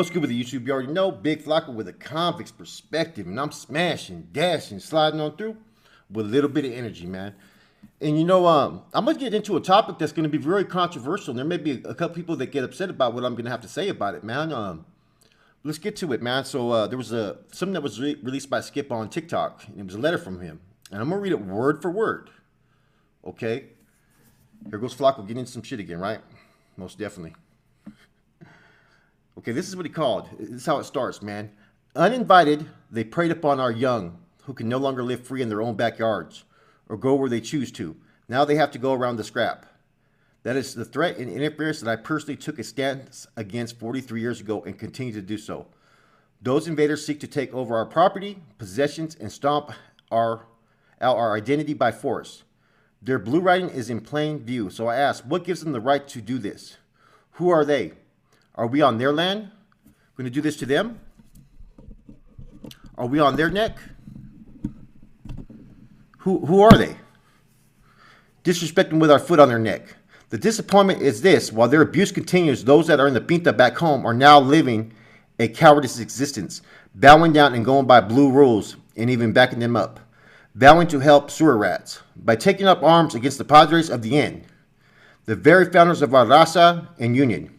What's good with the YouTube? You already know, Big Flocka with a convict's perspective, and I'm smashing, dashing, sliding on through with a little bit of energy, man. And I'm gonna get into a topic that's gonna be very controversial. And there may be a couple people that get upset about what I'm gonna have to say about it, man. Let's get to it, man. So there was something that was released by Skip on TikTok, and it was a letter from him, and I'm gonna read it word for word. Okay, here goes Flocka getting into some shit again, right? Most definitely. Okay, this is what he called. This is how it starts, man. Uninvited, they preyed upon our young, who can no longer live free in their own backyards, or go where they choose to. Now they have to go around the scrap. That is the threat and interference that I personally took a stance against 43 years ago and continue to do so. Those invaders seek to take over our property, possessions, and stomp out our identity by force. Their blue writing is in plain view, so I ask, what gives them the right to do this? Who are they? Are we on their land? Going to do this to them? Are we on their neck? Who are they? Disrespecting with our foot on their neck. The disappointment is this: while their abuse continues, those that are in the pinta back home are now living a cowardice existence, bowing down and going by blue rules, and even backing them up, vowing to help sewer rats by taking up arms against the padres of the end, the very founders of our raza and union.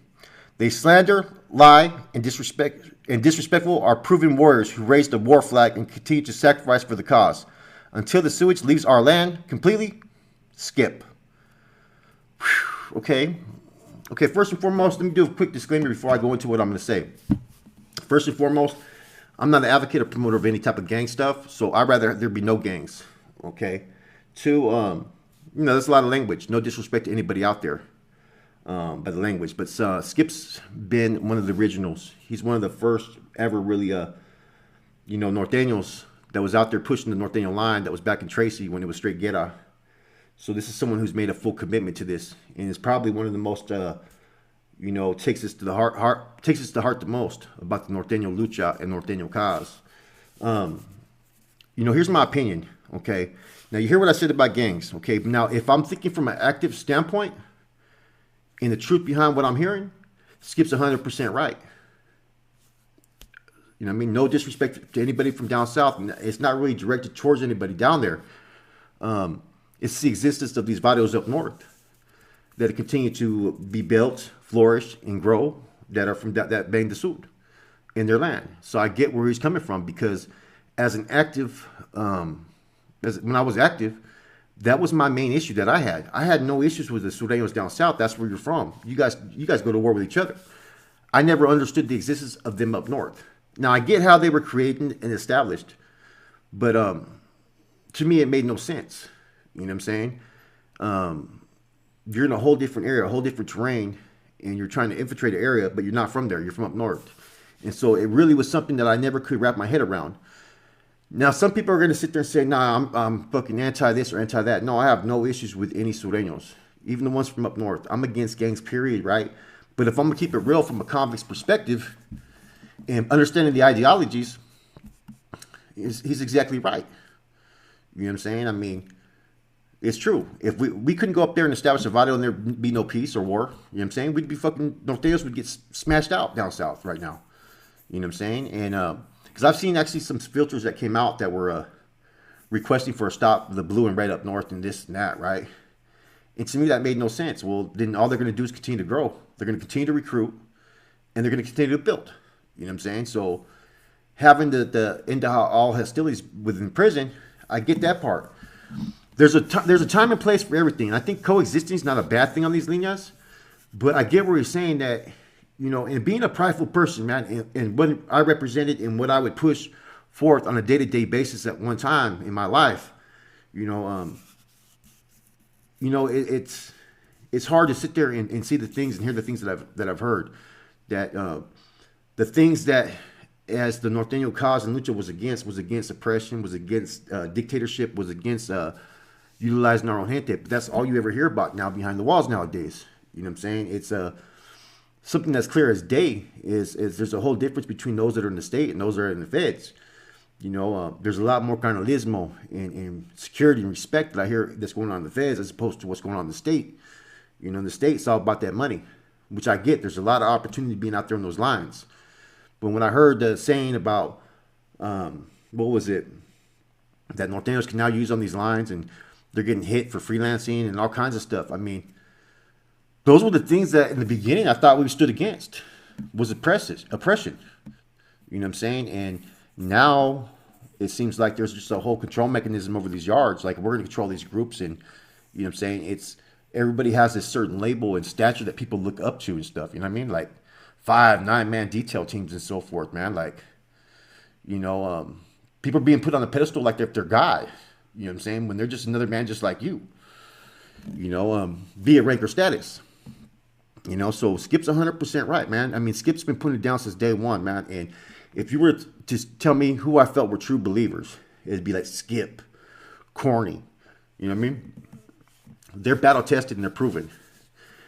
They slander, lie, and disrespectful are proven warriors who raise the war flag and continue to sacrifice for the cause. Until the sewage leaves our land completely, skip. Whew, okay. Okay, first and foremost, let me do a quick disclaimer before I go into what I'm going to say. First and foremost, I'm not an advocate or promoter of any type of gang stuff, so I'd rather there be no gangs. Okay. Two, there's a lot of language. No disrespect to anybody out there. By the language, but Skip's been one of the originals. He's one of the first ever really, Norteños that was out there pushing the Norteño line. That was back in Tracy when it was straight guerra. So this is someone who's made a full commitment to this, and is probably one of the most, takes us to the heart the most about the Norteño lucha and Norteño cause. Here's my opinion. Okay, now you hear what I said about gangs. Okay, now if I'm thinking from an active standpoint, and the truth behind what I'm hearing, Skip's 100% right. You know what I mean? No disrespect to anybody from down south. It's not really directed towards anybody down there. It's the existence of these barrios up north that continue to be built, flourish, and grow that are from that Bang the Sud in their land. So I get where he's coming from, because as an active, when I was active, that was my main issue that I had. I had no issues with the Sureños down south. That's where you're from. You guys go to war with each other. I never understood the existence of them up north. Now I get how they were created and established, but to me it made no sense. You know what I'm saying? You're in a whole different area, a whole different terrain, and you're trying to infiltrate an area, but you're not from there. You're from up north, and so it really was something that I never could wrap my head around. Now, some people are going to sit there and say, nah, I'm fucking anti this or anti that. No, I have no issues with any Sureños, even the ones from up north. I'm against gangs, period, right? But if I'm going to keep it real from a convict's perspective and understanding the ideologies, he's exactly right. You know what I'm saying? I mean, it's true. If we couldn't go up there and establish a barrio and there'd be no peace or war, you know what I'm saying? We'd be fucking, Norteños would get smashed out down south right now. You know what I'm saying? And, because I've seen actually some filters that came out that were requesting for a stop of the blue and red up north and this and that, right? And to me, that made no sense. Well, then all they're going to do is continue to grow. They're going to continue to recruit, and they're going to continue to build. You know what I'm saying? So having the end all hostilities within prison, I get that part. There's a time and place for everything. And I think coexisting is not a bad thing on these líneas, but I get where he's saying that. And being a prideful person, man, and what I represented and what I would push forth on a day-to-day basis at one time in my life, it's hard to sit there and see the things and hear the things that I've heard, that the things that as the Norteño cause and lucha was against oppression, was against dictatorship, was against utilizing our own gente. But that's all you ever hear about now behind the walls nowadays. You know what I'm saying? It's something that's clear as day is there's a whole difference between those that are in the state and those that are in the feds. There's a lot more carnalismo and security and respect that I hear that's going on in the feds as opposed to what's going on in the state. In the state's all about that money, which I get. There's a lot of opportunity being out there in those lines. But when I heard the saying about, what was it, that Norteños can now use on these lines and they're getting hit for freelancing and all kinds of stuff. I mean, those were the things that in the beginning I thought we stood against was oppression. You know what I'm saying? And now it seems like there's just a whole control mechanism over these yards. Like we're going to control these groups, and you know what I'm saying? It's everybody has this certain label and stature that people look up to and stuff. You know what I mean? Like 5, 9-man detail teams and so forth, man. Like, you know, people are being put on a pedestal like they're their guy. You know what I'm saying? When they're just another man just like you. You know, via rank or status. You know, so Skip's 100% right, man. I mean, Skip's been putting it down since day one, man. And if you were to tell me who I felt were true believers, it'd be like Skip, Corny. You know what I mean? They're battle tested and they're proven.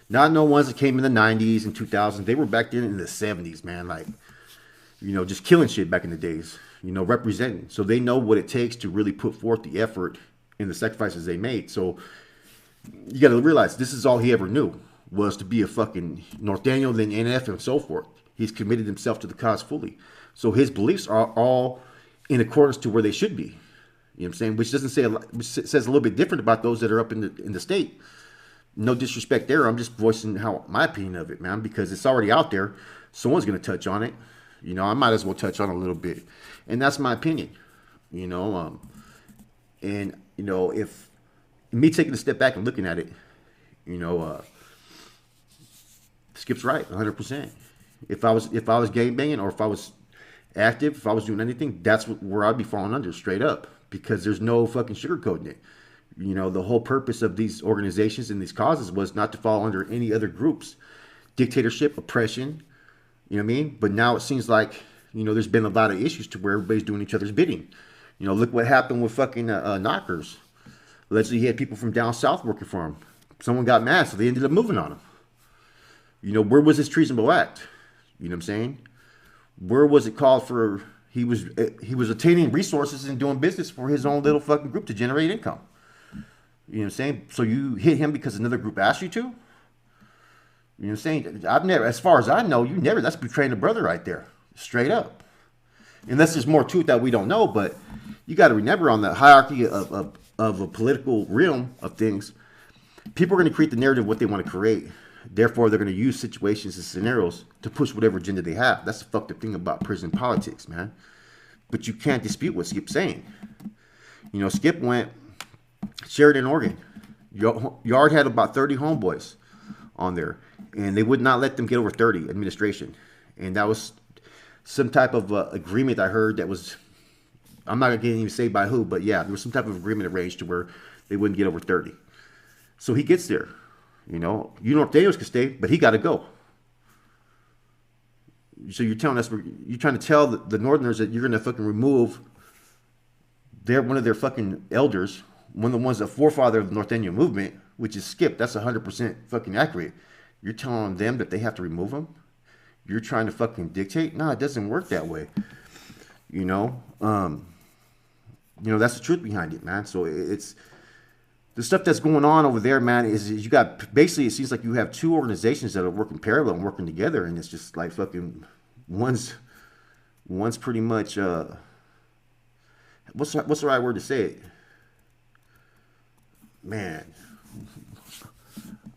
Not no ones that came in the 90s and 2000s. They were back then in the 70s, man. Like, you know, just killing shit back in the days. You know, representing. So they know what it takes to really put forth the effort and the sacrifices they made. So you got to realize this is all he ever knew was to be a fucking Norteño, then NF, and so forth. He's committed himself to the cause fully. So his beliefs are all in accordance to where they should be. You know what I'm saying? Which doesn't say which says a little bit different about those that are up in the state. No disrespect there. I'm just voicing my opinion of it, man, because it's already out there. Someone's going to touch on it. You know, I might as well touch on it a little bit. And that's my opinion. You know, and, you know, if me taking a step back and looking at it, you know, Skip's right, 100%. If I was gangbanging or if I was active, if I was doing anything, that's where I'd be falling under straight up, because there's no fucking sugarcoating it. You know, the whole purpose of these organizations and these causes was not to fall under any other groups, dictatorship, oppression. You know what I mean? But now it seems like, you know, there's been a lot of issues to where everybody's doing each other's bidding. You know, look what happened with fucking Knockers. Allegedly, he had people from down south working for him. Someone got mad, so they ended up moving on him. You know, where was his treasonable act? You know what I'm saying? Where was it called for? He was attaining resources and doing business for his own little fucking group to generate income. You know what I'm saying? So you hit him because another group asked you to? You know what I'm saying? I've never, as far as I know, that's betraying a brother right there. Straight up. Unless there's more to it that we don't know, but you got to remember on the hierarchy of a political realm of things, people are going to create the narrative of what they want to create. Therefore, they're going to use situations and scenarios to push whatever agenda they have. That's the fucked up thing about prison politics, man. But you can't dispute what Skip's saying. You know, Skip went Sheridan, Oregon. Yard had about 30 homeboys on there, and they would not let them get over 30, administration. And that was some type of agreement I heard that was, I'm not going to even say by who, but yeah, there was some type of agreement arranged to where they wouldn't get over 30. So he gets there. You know, you Norteños can stay, but he got to go. So you're telling us, you're trying to tell the Northerners that you're going to fucking remove one of their fucking elders, one of the ones, the forefather of the Norteño movement, which is Skip. That's 100% fucking accurate. You're telling them that they have to remove him? You're trying to fucking dictate? No, it doesn't work that way. You know, that's the truth behind it, man. So it's the stuff that's going on over there, man, is you got, basically, it seems like you have two organizations that are working parallel and working together, and it's just like fucking, one's pretty much, what's the right word to say it? Man,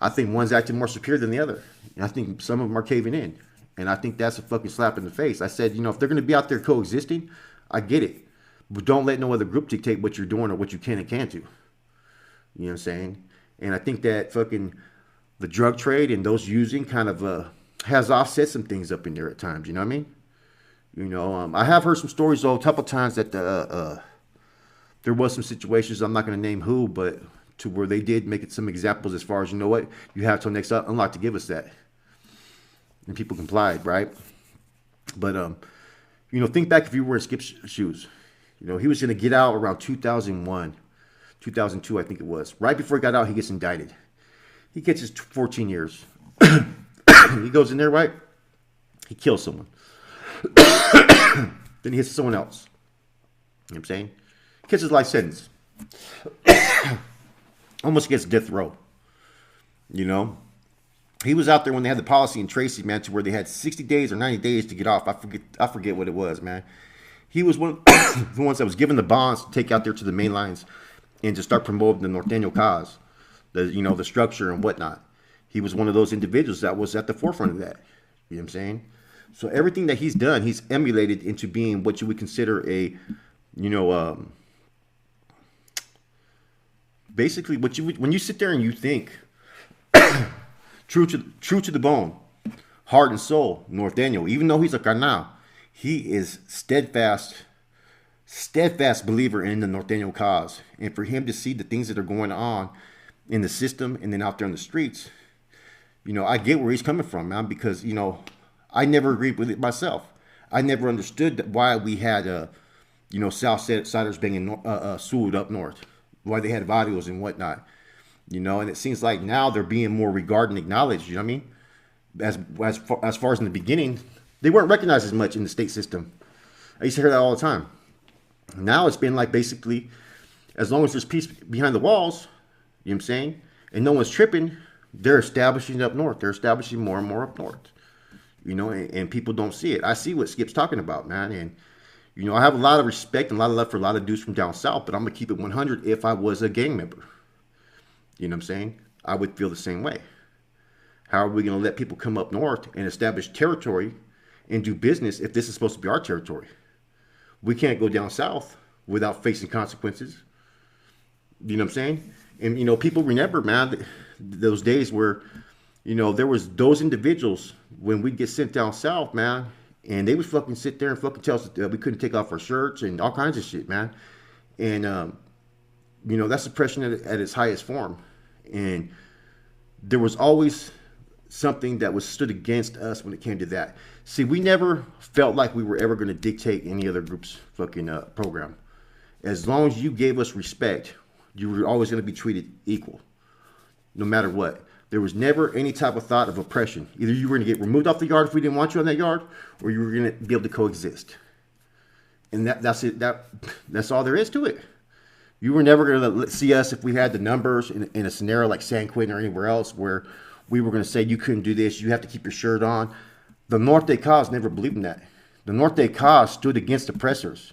I think one's acting more superior than the other. And I think some of them are caving in. And I think that's a fucking slap in the face. I said, you know, if they're going to be out there coexisting, I get it. But don't let no other group dictate what you're doing or what you can and can't do. You know what I'm saying? And I think that fucking the drug trade and those using kind of has offset some things up in there at times. You know what I mean? You know, I have heard some stories, though, a couple times that there was some situations, I'm not going to name who, but to where they did make it some examples as far as, you know what, you have till next unlock to give us that. And people complied, right? But, you know, think back if you were in Skip's shoes. You know, he was going to get out around 2001. 2002, I think it was. Right before he got out, he gets indicted. He gets his 14 years. He goes in there, right? He kills someone. Then he hits someone else. You know what I'm saying? Gets his life sentence. Almost gets death row. You know? He was out there when they had the policy in Tracy, man, to where they had 60 days or 90 days to get off. I forget what it was, man. He was one of the ones that was given the bonds to take out there to the main lines and to start promoting the Norteño cause, the structure and whatnot. He was one of those individuals that was at the forefront of that. You know what I'm saying? So everything that he's done, he's emulated into being what you would consider a, basically what you would, when you sit there and you think true to the bone, heart and soul, Norteño, even though he's a carnal, he is steadfast believer in the Norteño cause. And for him to see the things that are going on in the system and then out there in the streets, I get where he's coming from, man, because, I never agreed with it myself. I never understood why we had, South Siders banging Sud up north, why they had varios and whatnot, and it seems like now they're being more regarded and acknowledged, you know what I mean? As far as in the beginning, they weren't recognized as much in the state system. I used to hear that all the time. Now it's been like basically, as long as there's peace behind the walls, you know what I'm saying, and no one's tripping, they're establishing up north. They're establishing more and more up north, and people don't see it. I see what Skip's talking about, man, and, I have a lot of respect and a lot of love for a lot of dudes from down south, but I'm going to keep it 100 if I was a gang member. You know what I'm saying? I would feel the same way. How are we going to let people come up north and establish territory and do business if this is supposed to be our territory? We can't go down south without facing consequences. You know what I'm saying? And, people remember, man, those days where, there was those individuals when we'd get sent down south, man, and they would fucking sit there and fucking tell us that we couldn't take off our shirts and all kinds of shit, man. And, that's oppression at its highest form. And there was always something that was stood against us when it came to that. See, we never felt like we were ever going to dictate any other group's fucking program. As long as you gave us respect, you were always going to be treated equal, no matter what. There was never any type of thought of oppression. Either you were going to get removed off the yard if we didn't want you on that yard, or you were going to be able to coexist. And that's it. That's all there is to it. You were never going to see us if we had the numbers in a scenario like San Quentin or anywhere else where we were going to say you couldn't do this, you have to keep your shirt on. The Norte cause never believed in that. The Norte cause stood against oppressors.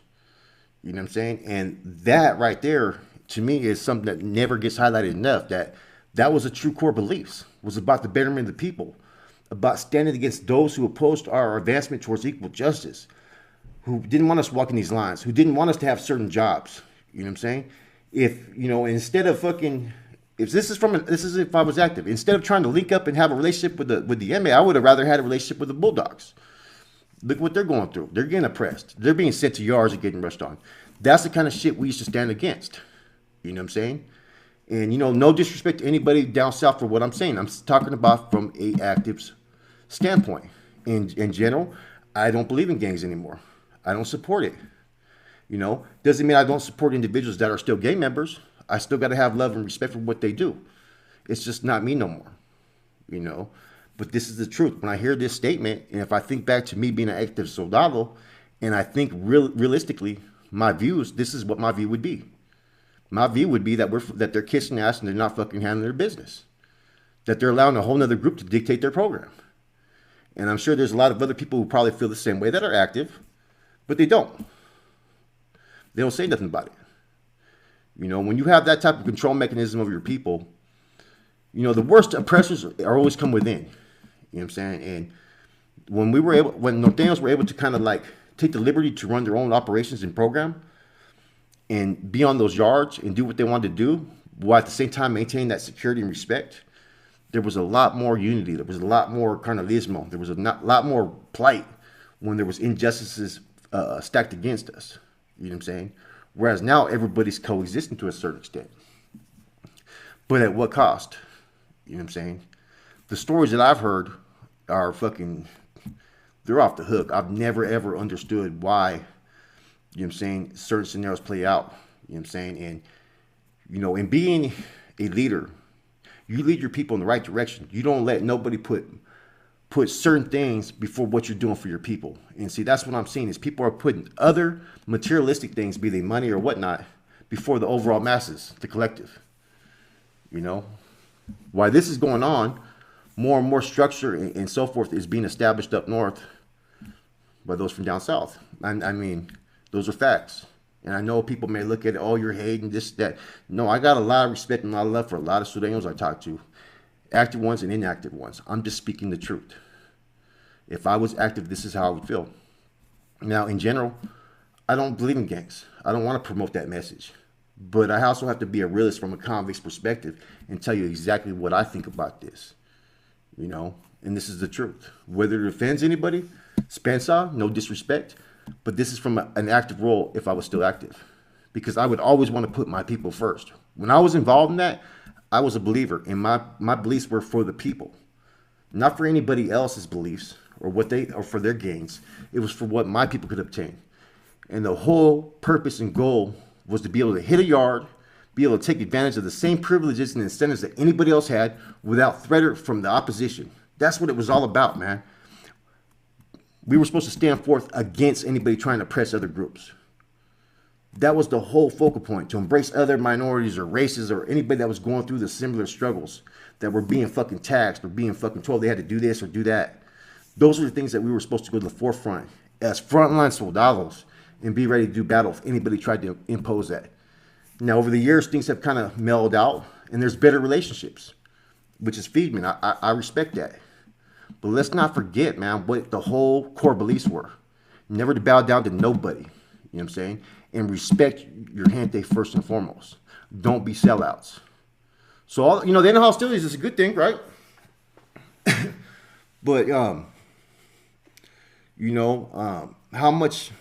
You know what I'm saying? And that right there, to me, is something that never gets highlighted enough, that was a true core beliefs, was about the betterment of the people, about standing against those who opposed our advancement towards equal justice, who didn't want us walking these lines, who didn't want us to have certain jobs. You know what I'm saying? Instead of fucking, this is if I was active, instead of trying to link up and have a relationship with the MA, I would have rather had a relationship with the Bulldogs. Look what they're going through. They're getting oppressed. They're being sent to yards and getting rushed on. That's the kind of shit we used to stand against. You know what I'm saying? And, no disrespect to anybody down south for what I'm saying. I'm talking about from a active's standpoint. In general, I don't believe in gangs anymore. I don't support it. Doesn't mean I don't support individuals that are still gang members. I still got to have love and respect for what they do. It's just not me no more. But this is the truth. When I hear this statement, and if I think back to me being an active soldado, and I think realistically, my views, this is what my view would be. My view would be that they're kissing ass and they're not fucking handling their business. That they're allowing a whole other group to dictate their program. And I'm sure there's a lot of other people who probably feel the same way that are active, but they don't. They don't say nothing about it. When you have that type of control mechanism over your people, the worst oppressors are always come within. You know what I'm saying? And when Norteños were able to kind of like take the liberty to run their own operations and program and be on those yards and do what they wanted to do, while at the same time maintain that security and respect, there was a lot more unity. There was a lot more carnalismo. There was a lot more plight when there was injustices stacked against us. You know what I'm saying? Whereas now everybody's coexisting to a certain extent. But at what cost? You know what I'm saying? The stories that I've heard are fucking, they're off the hook. I've never ever understood why, you know what I'm saying, certain scenarios play out. You know what I'm saying? And, in being a leader, you lead your people in the right direction. You don't let nobody put certain things before what you're doing for your people. And see, that's what I'm seeing is people are putting other materialistic things, be they money or whatnot, before the overall masses, the collective. Why this is going on, more and more structure and so forth is being established up north by those from down south. I mean, those are facts. And I know people may look at it, oh, you're hating this, that. No, I got a lot of respect and a lot of love for a lot of Sureños I talk to, active ones and inactive ones. I'm just speaking the truth. If I was active, this is how I would feel. Now, in general, I don't believe in gangs. I don't want to promote that message. But I also have to be a realist from a convict's perspective and tell you exactly what I think about this. You know, and this is the truth. Whether it offends anybody, Spencer, no disrespect, but this is from an active role if I was still active. Because I would always want to put my people first. When I was involved in that, I was a believer, and my beliefs were for the people. Not for anybody else's beliefs or for their gains. It was for what my people could obtain. And the whole purpose and goal was to be able to hit a yard, be able to take advantage of the same privileges and incentives that anybody else had without threat from the opposition. That's what it was all about, man. We were supposed to stand forth against anybody trying to oppress other groups. That was the whole focal point, to embrace other minorities or races or anybody that was going through the similar struggles, that were being fucking taxed or being fucking told they had to do this or do that. Those are the things that we were supposed to go to the forefront as frontline soldados and be ready to do battle if anybody tried to impose that. Now, over the years, things have kind of mellowed out, and there's better relationships, which is feedman. I respect that. But let's not forget, man, what the whole core beliefs were. Never to bow down to nobody, you know what I'm saying? And respect your gente first and foremost. Don't be sellouts. So, all, the end of hostilities is a good thing, right? But, how much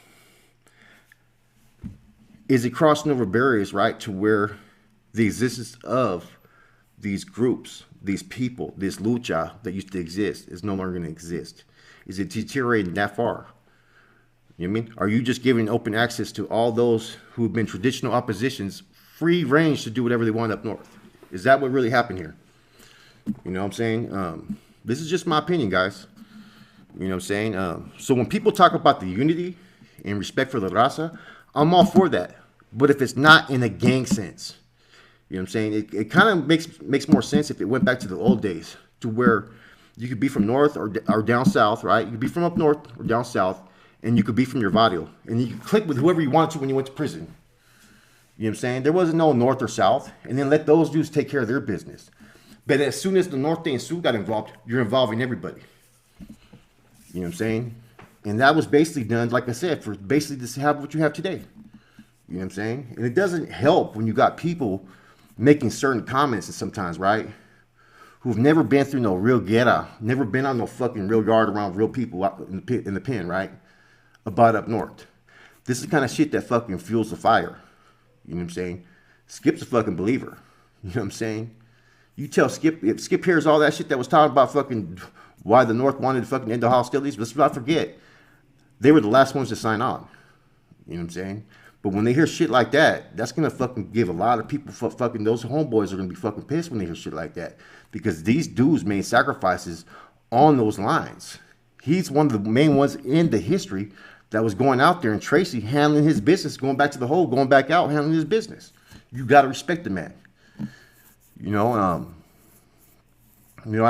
is it crossing over barriers, right, to where the existence of these groups, these people, this lucha that used to exist is no longer going to exist? Is it deteriorating that far? You know what I mean? Are you just giving open access to all those who have been traditional oppositions free range to do whatever they want up north? Is that what really happened here? You know what I'm saying? This is just my opinion, guys. You know what I'm saying? So when people talk about the unity and respect for the raza, I'm all for that. But if it's not in a gang sense, you know what I'm saying? It kind of makes more sense if it went back to the old days, to where you could be from north or down south, right? You could be from up north or down south, and you could be from your barrio. And you could click with whoever you wanted to when you went to prison. You know what I'm saying? There wasn't no north or south. And then let those dudes take care of their business. But as soon as the Norte and Sur got involved, you're involving everybody. You know what I'm saying? And that was basically done, like I said, for basically to have what you have today. You know what I'm saying? And it doesn't help when you got people making certain comments and sometimes, right? Who've never been through no real guerra, never been on no fucking real yard around real people out in the pen, right? About up north. This is the kind of shit that fucking fuels the fire. You know what I'm saying? Skip's a fucking believer. You know what I'm saying? You tell Skip, if Skip hears all that shit that was talking about fucking why the North wanted to fucking end the hostilities, let's not forget, they were the last ones to sign on. You know what I'm saying? But when they hear shit like that, that's going to fucking give a lot of people, fucking those homeboys are going to be fucking pissed when they hear shit like that. Because these dudes made sacrifices on those lines. He's one of the main ones in the history that was going out there, and Tracy handling his business, going back to the hole, going back out, handling his business. You got to respect the man. I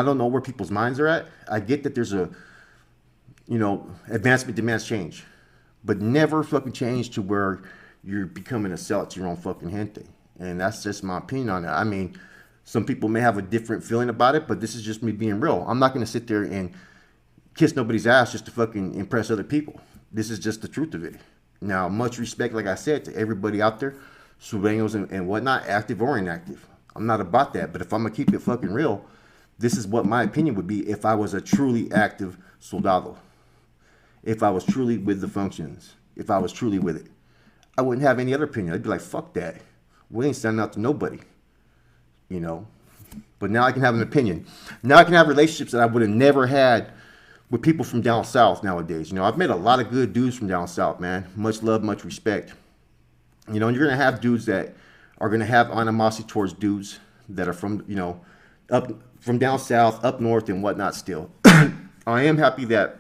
don't know where people's minds are at. I get that there's advancement demands change. But never fucking change to where you're becoming a sellout to your own fucking gente. And that's just my opinion on it. I mean, some people may have a different feeling about it, but this is just me being real. I'm not going to sit there and kiss nobody's ass just to fucking impress other people. This is just the truth of it. Now, much respect, like I said, to everybody out there, Sureños and whatnot, active or inactive. I'm not about that, but if I'm going to keep it fucking real, this is what my opinion would be if I was a truly active soldado. If I was truly with the functions, if I was truly with it, I wouldn't have any other opinion. I'd be like, fuck that. We ain't standing out to nobody, But now I can have an opinion. Now I can have relationships that I would have never had with people from down south nowadays. I've met a lot of good dudes from down south, man. Much love, much respect. And you're going to have dudes that are going to have animosity towards dudes that are from, up from down south, up north and whatnot still. I am happy that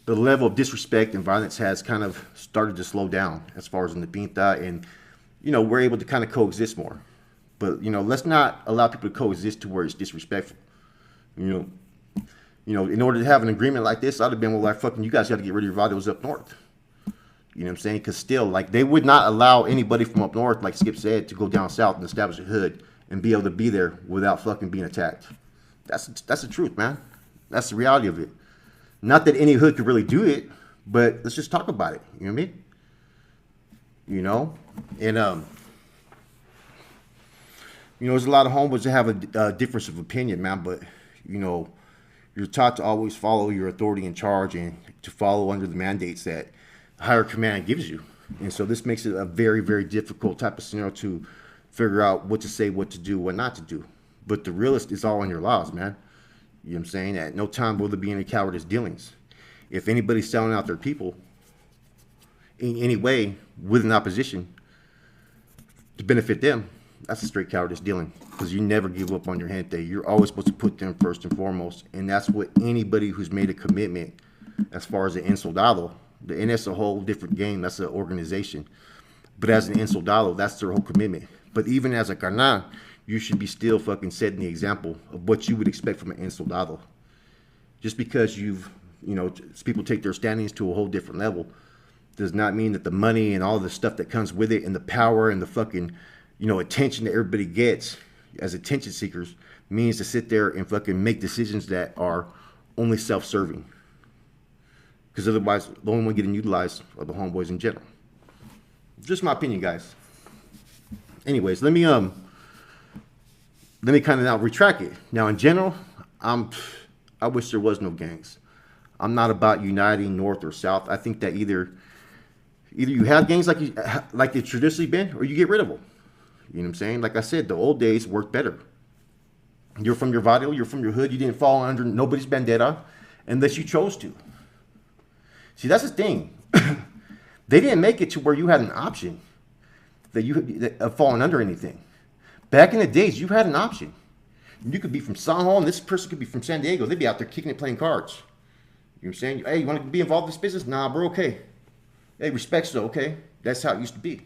the level of disrespect and violence has kind of started to slow down as far as in the Pinta, and, we're able to kind of coexist more. But, let's not allow people to coexist to where it's disrespectful. You know, in order to have an agreement like this, I'd have been, well, like, fucking, you guys got to get rid of your values up north. You know what I'm saying? Because still, like, they would not allow anybody from up north, like Skip said, to go down south and establish a hood and be able to be there without fucking being attacked. That's the truth, man. That's the reality of it. Not that any hood could really do it, but let's just talk about it. You know what I mean? You know, and there's a lot of homeboys that have a difference of opinion, man. But you're taught to always follow your authority in charge and to follow under the mandates that higher command gives you. And so this makes it a very, very difficult type of scenario to figure out what to say, what to do, what not to do. But the realist is all in your laws, man. You know what I'm saying? At no time will there be any cowardice dealings. If anybody's selling out their people in any way with an opposition to benefit them, that's a straight cowardice dealing, because you never give up on your gente. You're always supposed to put them first and foremost. And that's what anybody who's made a commitment as far as an soldado, and that's a whole different game. That's an organization. But as an soldado, that's their whole commitment. But even as a carnal, you should be still fucking setting the example of what you would expect from an soldado. Just because people take their standings to a whole different level does not mean that the money and all the stuff that comes with it and the power and the fucking, attention that everybody gets as attention seekers means to sit there and fucking make decisions that are only self-serving. Because otherwise, the only one getting utilized are the homeboys in general. Just my opinion, guys. Anyways, let me kind of now retract it. Now, in general, I wish there was no gangs. I'm not about uniting North or South. I think that either you have gangs like they've traditionally been, or you get rid of them. You know what I'm saying? Like I said, the old days worked better. You're from your barrio, you're from your hood. You didn't fall under nobody's bandera unless you chose to. See, that's the thing. They didn't make it to where you had an option of falling under anything. Back in the days, you had an option. You could be from San Juan. This person could be from San Diego. They'd be out there kicking it, playing cards. You know what I'm saying? Hey, you want to be involved in this business? Nah, bro, okay. Hey, respect, so okay. That's how it used to be.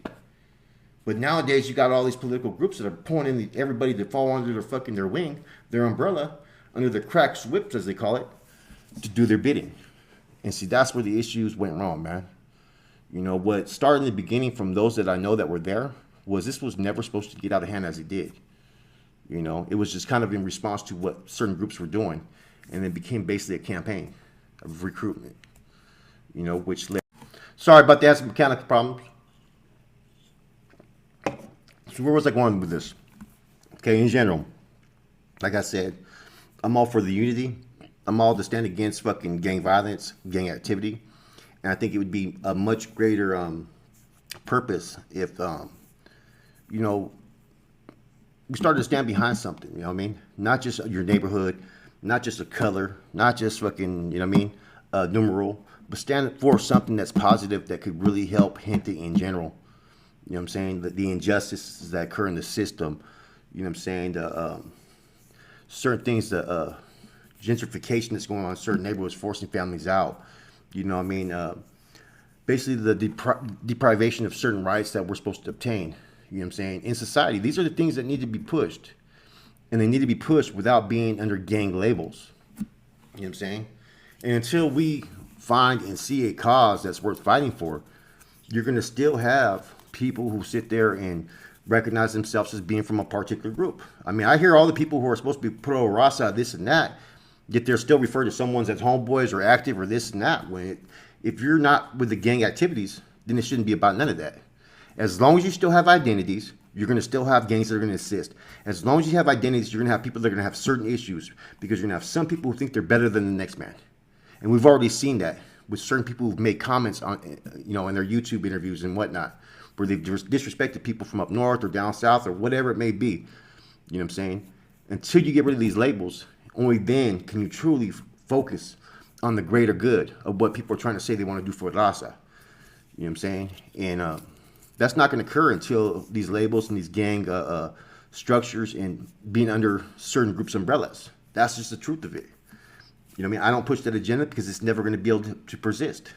But nowadays, you got all these political groups that are pointing everybody to fall under their wing, their umbrella, under the cracked whips, as they call it, to do their bidding. And see, that's where the issues went wrong, man. What started in the beginning from those that I know that were there was this was never supposed to get out of hand as it did. It was just kind of in response to what certain groups were doing, and it became basically a campaign of recruitment, which led. Sorry about that, some mechanical problems. So where was I going with this? Okay, in general, like I said, I'm all for the unity. I'm all to stand against fucking gang violence, gang activity. And I think it would be a much greater purpose if, we started to stand behind something, you know what I mean? Not just your neighborhood, not just a color, not just fucking, numeral, but stand for something that's positive that could really help gente in general. You know what I'm saying? The injustices that occur in the system, you know what I'm saying? The certain things, the gentrification that's going on in certain neighborhoods, forcing families out. You know what I mean? Basically, the deprivation of certain rights that we're supposed to obtain. You know what I'm saying? In society, these are the things that need to be pushed. And they need to be pushed without being under gang labels. You know what I'm saying? And until we find and see a cause that's worth fighting for, you're going to still have people who sit there and recognize themselves as being from a particular group. I mean, I hear all the people who are supposed to be pro raza, this and that, yet they're still referred to someone as homeboys or active or this and that. If you're not with the gang activities, then it shouldn't be about none of that. As long as you still have identities, you're going to still have gangs that are going to assist. As long as you have identities, you're going to have people that are going to have certain issues, because you're going to have some people who think they're better than the next man. And we've already seen that with certain people who've made comments on, in their YouTube interviews and whatnot, where they've disrespected people from up north or down south or whatever it may be. You know what I'm saying? Until you get rid of these labels, only then can you truly focus on the greater good of what people are trying to say they want to do for raza. You know what I'm saying? And that's not going to occur until these labels and these gang structures and being under certain groups' umbrellas. That's just the truth of it. You know what I mean? I don't push that agenda because it's never going to be able to persist.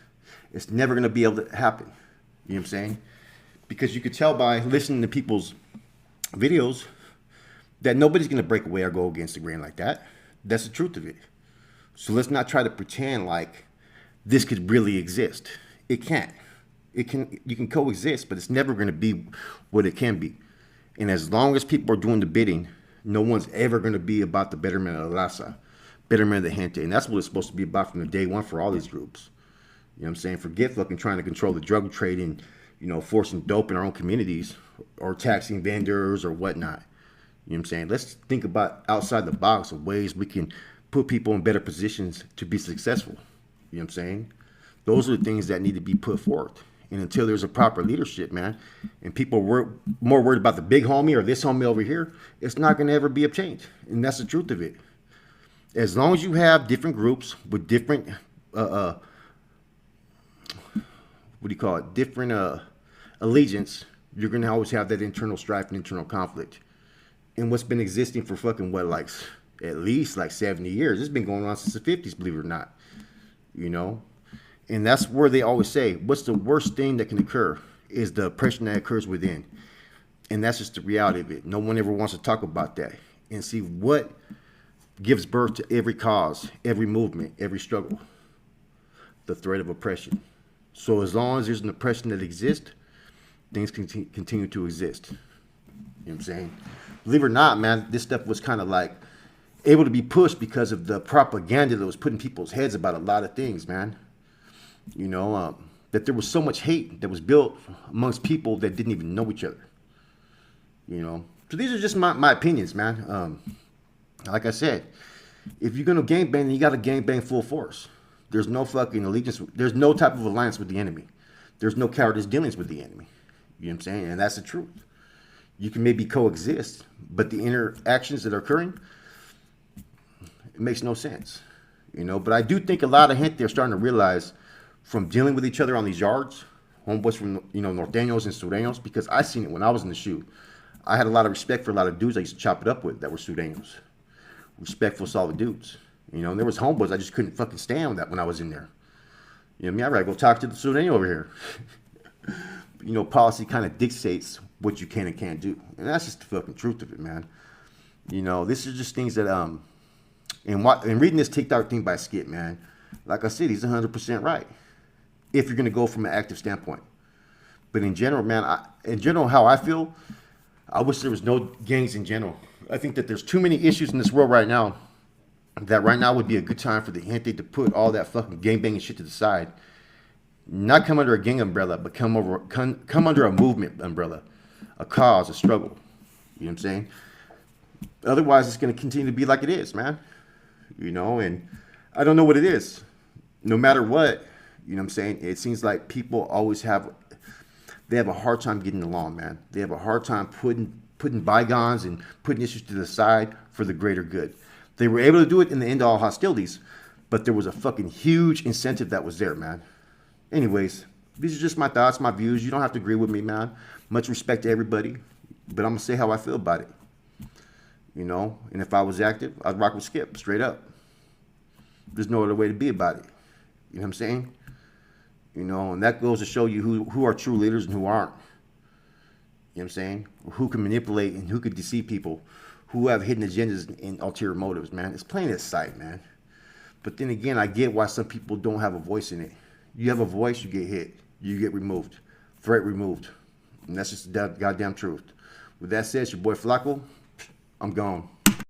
It's never going to be able to happen. You know what I'm saying? Because you could tell by listening to people's videos that nobody's going to break away or go against the grain like that. That's the truth of it. So let's not try to pretend like this could really exist. It can't. It can. You can coexist, but it's never going to be what it can be. And as long as people are doing the bidding, no one's ever going to be about the betterment of La Raza, betterment of the gente. And that's what it's supposed to be about from the day one for all these groups. You know what I'm saying? Forget fucking trying to control the drug trade and, forcing dope in our own communities or taxing vendors or whatnot. You know what I'm saying? Let's think about outside the box of ways we can put people in better positions to be successful. You know what I'm saying? Those are the things that need to be put forth. And until there's a proper leadership, man, and people were more worried about the big homie or this homie over here, it's not going to ever be a change. And that's the truth of it. As long as you have different groups with different, different allegiance, you're going to always have that internal strife and internal conflict. And what's been existing for fucking at least 70 years. It's been going on since the 50s, believe it or not. And that's where they always say, what's the worst thing that can occur is the oppression that occurs within. And that's just the reality of it. No one ever wants to talk about that and see what gives birth to every cause, every movement, every struggle. The threat of oppression. So as long as there's an oppression that exists, things continue to exist. You know what I'm saying? Believe it or not, man, this stuff was kind of like able to be pushed because of the propaganda that was put in people's heads about a lot of things, man. That there was so much hate that was built amongst people that didn't even know each other. So these are just my opinions, man. Like I said, if you're going to gangbang, then you got to gangbang full force. There's no fucking allegiance. There's no type of alliance with the enemy. There's no cowardice dealings with the enemy. You know what I'm saying? And that's the truth. You can maybe coexist, but the interactions that are occurring, it makes no sense. But I do think a lot of gente are starting to realize from dealing with each other on these yards, homeboys from, Norteños and Sureños, because I seen it when I was in the shoot. I had a lot of respect for a lot of dudes I used to chop it up with that were Sureños. Respectful, solid dudes. And there was homeboys I just couldn't fucking stand with that when I was in there. I'd rather go talk to the Sureño over here. Policy kind of dictates what you can and can't do. And that's just the fucking truth of it, man. This is just things that, and reading this TikTok thing by Skip, man, like I said, he's 100% right. If you're going to go from an active standpoint. But in general, man, how I feel, I wish there was no gangs in general. I think that there's too many issues in this world right now that right now would be a good time for the gente to put all that fucking gangbanging shit to the side. Not come under a gang umbrella, but come under a movement umbrella, a cause, a struggle. You know what I'm saying? Otherwise, it's going to continue to be like it is, man. And I don't know what it is. No matter what, you know what I'm saying? It seems like people always have a hard time getting along, man. They have a hard time putting bygones and putting issues to the side for the greater good. They were able to do it in the end of all hostilities, but there was a fucking huge incentive that was there, man. Anyways, these are just my thoughts, my views. You don't have to agree with me, man. Much respect to everybody, but I'm going to say how I feel about it. And if I was active, I'd rock with Skip, straight up. There's no other way to be about it. You know what I'm saying? And that goes to show you who are true leaders and who aren't. You know what I'm saying? Who can manipulate and who can deceive people, who have hidden agendas and ulterior motives, man. It's plain as sight, man. But then again, I get why some people don't have a voice in it. You have a voice, you get hit. You get removed. Threat removed. And that's just the goddamn truth. With that said, it's your boy Flacco. I'm gone.